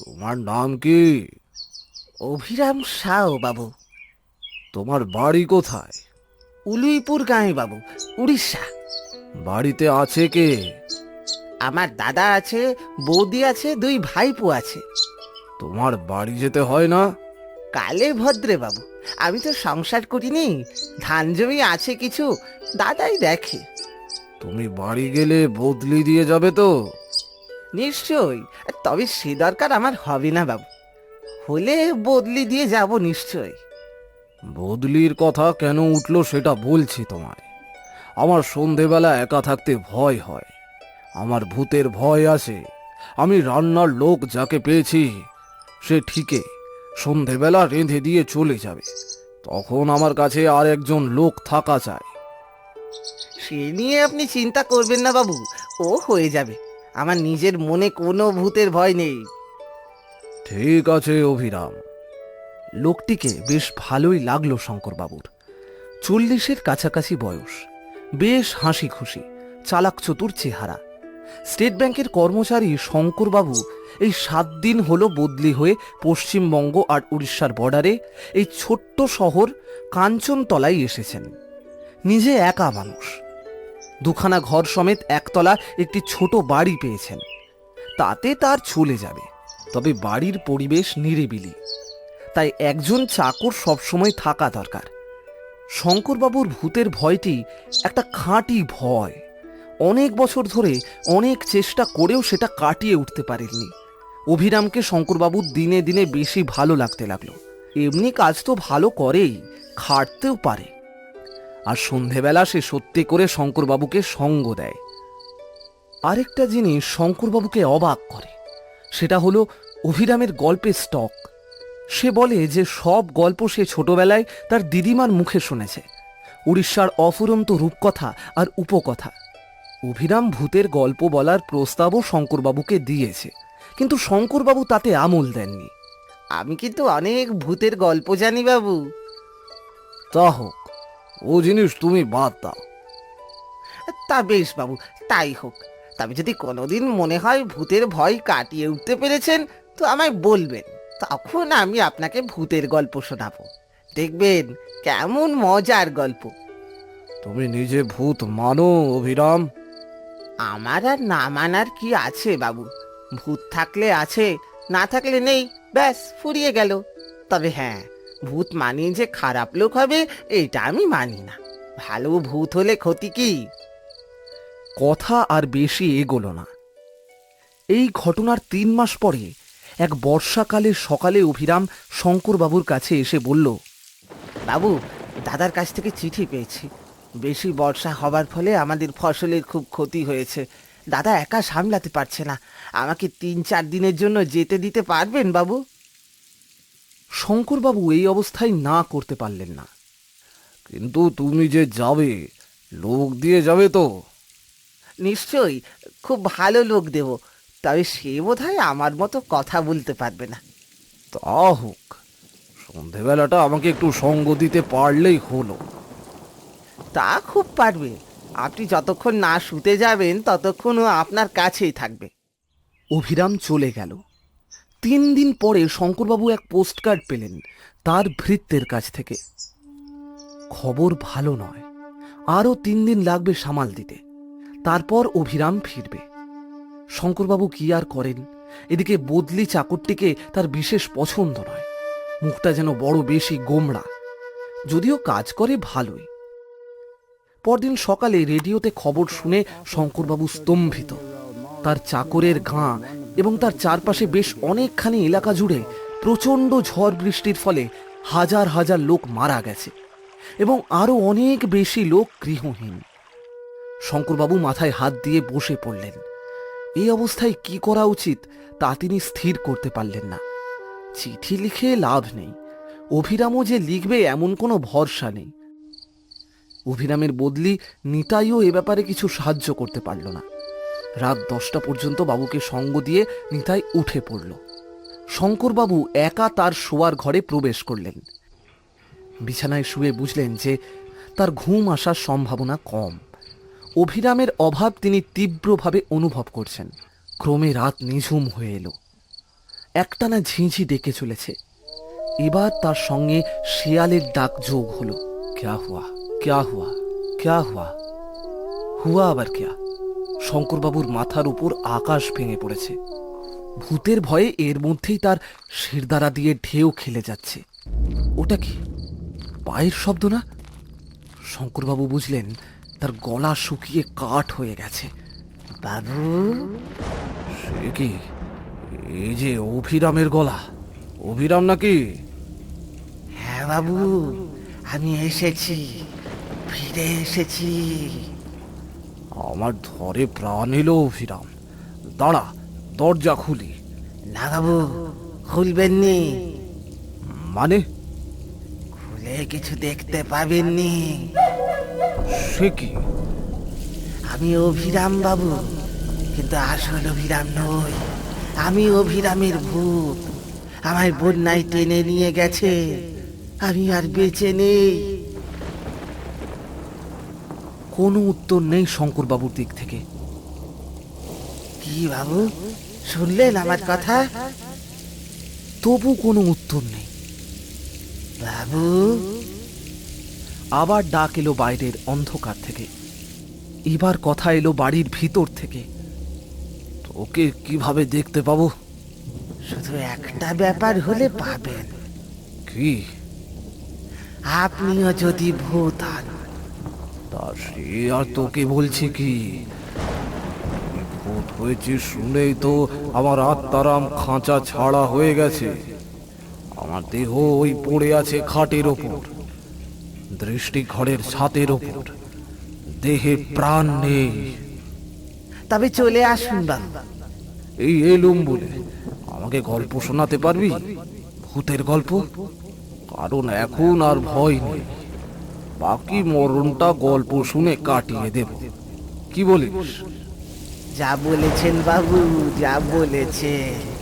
তোমার নাম কি? অভিরাম সাও বাবু। তোমার বাড়ি কোথায়? উলুইপুর গাঁয়ে বাবু, উড়িষ্যা। বাড়িতে আছে কে? আমার দাদা আছে, বৌদি আছে, দুই ভাইপো আছে। তোমার বাড়ি যেতে হয় না? কালে ভদ্রে বাবু, আমি তো সংসার করিনি। ধান জমি আছে কিছু, দাদাই দেখে। তুমি বাড়ি গেলে বদলি দিয়ে যাবে তো? নিশ্চয়ই, তবে সে দরকার আমার হবে না বাবু। হলে বদলি দিয়ে যাব নিশ্চয়ই। বদলির কথা কেন উঠলো সেটা বলছি তোমায়। আমার সন্ধেবেলা একা থাকতে ভয় হয়। আমার ভূতের ভয় আছে। আমি রান্নার লোক যাকে পেয়েছি সে ঠিকই সন্ধেবেলা রেঁধে দিয়ে চলে যাবে। তখন আমার কাছে আর একজন লোক থাকা চাই। সে নিয়ে আপনি চিন্তা করবেন না বাবু, ও হয়ে যাবে। আমার নিজের মনে কোনো ভূতের ভয় নেই। ঠিক আছে অভিরাম। লোকটিকে বেশ ভালোই লাগলো শঙ্করবাবুর। 40-এর কাছাকাছি বয়স, বেশ হাসি খুশি, চালাক চতুর চেহারা। স্টেট ব্যাংকের কর্মচারী শঙ্করবাবু এই 7 দিন হলো বদলি হয়ে পশ্চিমবঙ্গ আর উড়িষ্যার বর্ডারে এই ছোট্ট শহর কাঞ্চনতলায় এসেছেন। নিজে একা মানুষ, দুখানা ঘর সমেত একতলা একটি ছোট বাড়ি পেয়েছেন। তাতে তার চলে যাবে, তবে বাড়ির পরিবেশ নিরিবিলি, তাই একজন চাকর সবসময় থাকা দরকার। শঙ্করবাবুর ভূতের ভয়টি একটা খাঁটি ভয়। অনেক বছর ধরে অনেক চেষ্টা করেও সেটা কাটিয়ে উঠতে পারেননি। অভিরামকে শঙ্করবাবুর দিনে দিনে বেশি ভালো লাগতে লাগলো। এমনি কাজ তো ভালো করেই, খাটতেও পারে। আর সন্ধেবেলা সে সত্যি করে শঙ্করবাবুকে সঙ্গ দেয়। আরেকটা জিনিস শঙ্করবাবুকে অবাক করে, সেটা হলো অভিরামের গল্পের স্টক। সে বলে যে সব গল্প সে ছোটবেলায় তার দিদিমার মুখে শুনেছে, উড়িষ্যার অফুরন্ত রূপকথা আর উপকথা। অভিরাম ভূতের গল্প বলার প্রস্তাবও শঙ্করবাবুকে দিয়েছে, কিন্তু শঙ্করবাবু তাতে আমল দেননি। আমি কিন্তু অনেক ভূতের গল্প জানি বাবু। তা হোক, ও জিনিস তুমি বাদ দাও। তা বেশ বাবু, তাই হোক। তবে যদি কোনোদিন মনে হয় ভূতের ভয় কাটিয়ে উঠতে পেরেছেন, তো আমায় বলবেন। তখন আমি আপনাকে ভূতের গল্প শোনাবো। দেখবেন কেমন মজার গল্প। তুমি নিজে ভূত মানো অভিরাম? আমার আর না মানার কি আছে বাবু? ভূত থাকলে আছে, না থাকলে নেই, ব্যাস ফুরিয়ে গেল। তবে হ্যাঁ, ভূত মানিয়ে যে খারাপ লোক হবে এটা আমি মানি না। ভালো ভূত হলে ক্ষতি কি? কথা আর বেশি এগোলো না। এই ঘটনার 3 মাস পরে এক বর্ষাকালের সকালে অভিরাম শঙ্করবাবুর কাছে এসে বলল, বাবু, দাদার কাছ থেকে চিঠি পেয়েছি। বেশি বর্ষা হবার ফলে আমাদের ফসলের খুব ক্ষতি হয়েছে। দাদা একা সামলাতে পারছে না। আমাকে 3-4 দিনের জন্য যেতে দিতে পারবেন বাবু? শঙ্করবাবু এই অবস্থায় না করতে পারলেন না। কিন্তু তুমি যে যাবে, লোক দিয়ে যাবে তো? নিশ্চয়ই, খুব ভালো লোক দেব। তবে সে বোধহয় আমার মতো কথা বলতে পারবে না। তা হোক, সন্ধেবেলাটা আমাকে একটু সঙ্গ দিতে পারলেই হলো। তা খুব পারবে। আপনি যতক্ষণ না শুতে যাবেন ততক্ষণ ও আপনার কাছেই থাকবে। অভিরাম চলে গেল। 3 দিন পরে শঙ্করবাবু এক পোস্টকার্ড পেলেন তার ভৃত্যের কাছ থেকে। খবর ভালো নয়, আরও 3 দিন লাগবে সামাল দিতে, তারপর অভিরাম ফিরবে। শঙ্করবাবু কি আর করেন? এদিকে বদলি চাকরটিকে তার বিশেষ পছন্দ নয়। মুখটা যেন বড় বেশি গোমড়া, যদিও কাজ করে ভালোই। পরদিন সকালে রেডিওতে খবর শুনে শঙ্করবাবু স্তম্ভিত। তার চাকরের গাঁ এবং তার চারপাশে বেশ অনেকখানি এলাকা জুড়ে প্রচণ্ড ঝড় বৃষ্টির ফলে হাজার হাজার লোক মারা গেছে এবং আরো অনেক বেশি লোক গৃহহীন। শঙ্করবাবু মাথায় হাত দিয়ে বসে পড়লেন। এই অবস্থায় কি করা উচিত তা তিনি স্থির করতে পারলেন না। চিঠি লিখে লাভ নেই, অভিরামও যে লিখবে এমন কোনো ভরসা নেই। অভিরামের বদলি নিতাইও এ ব্যাপারে কিছু সাহায্য করতে পারল না। রাত 10টা পর্যন্ত বাবুকে সঙ্গ দিয়ে নিতাই উঠে পড়ল। শঙ্করবাবু একা তার শোয়ার ঘরে প্রবেশ করলেন। বিছানায় শুয়ে বুঝলেন যে তার ঘুম আসার সম্ভাবনা কম। অভিরামের অভাব তিনি তীব্রভাবে অনুভব করছেন। ক্রমে রাত নিঝুম হয়ে এলো। একটানা ঝিঁঝি ডেকে চলেছে। এবার তার সঙ্গে শিয়ালের ডাক যোগ হলো। ক্যা হুয়া, ক্যা হুয়া, ক্যা হুয়া? হুয়া আবার ক্যা? শঙ্করবাবুর মাথার উপর আকাশ ভেঙে পড়েছে। ভূতের ভয়ে এর মধ্যেই তার শিরদাঁড়া দিয়ে ঢেউ খেলে যাচ্ছে। ওটা কি পায়ের শব্দ না? শঙ্করবাবু বুঝলেন তার গলা শুকিয়ে কাঠ হয়ে গেছে। বাবু, সে কি? এই যে অভিরামের গলা। অভিরাম নাকি? হ্যাঁ বাবু, আমি এসেছি, ফিরে এসেছি। আমার ধরে প্রাণ এলো অভিরাম। দাঁড়া, দরজা খুলি। না বাবু, খুলবেননি। মানে? খুলে কিছু দেখতে পাবেননি। সে কি? আমি অভিরাম বাবু, কিন্তু আসল অভিরাম নই। আমি অভিরামের ভূত। আমায় বন্যায় টেনে নিয়ে গেছে। আমি আর বেঁচে নেই। কোনো উত্তর নেই শঙ্করবাবুর দিক থেকে। কি বাবু, শুনলেন আমার কথা? তবু কোনো উত্তর নেই। বাবু, আবার ডাক এলো বাইরের অন্ধকার থেকে। এবার কথা এলো বাড়ির ভিতর থেকে। তোকে কিভাবে দেখতে পাবো? শুধু একটা ব্যাপার হলে পাবেন। কি? আপনিও যদি ভূত হন। তা সে আর তোকে বলছি কি? আমি ভূত হয়েছে শুনেই তো আমার আত্মারাম খাঁচা ছাড়া হয়ে গেছে। আমার দেহ ওই পড়ে আছে খাটের ওপর, দৃষ্টি ঘরের ছাতের ওপর। দেহে প্রাণ নেই। তবে চলে আসুন বাবু। এই এলুম বলে আমাকে গল্প শোনাতে পারবি? ভূতের গল্প? কারণ এখন আর ভয় নেই। বাকি মরণটা গল্প শুনে কাটিয়ে দেব। কি বলিস? যা বলেছেন বাবু, যা বলেছেন।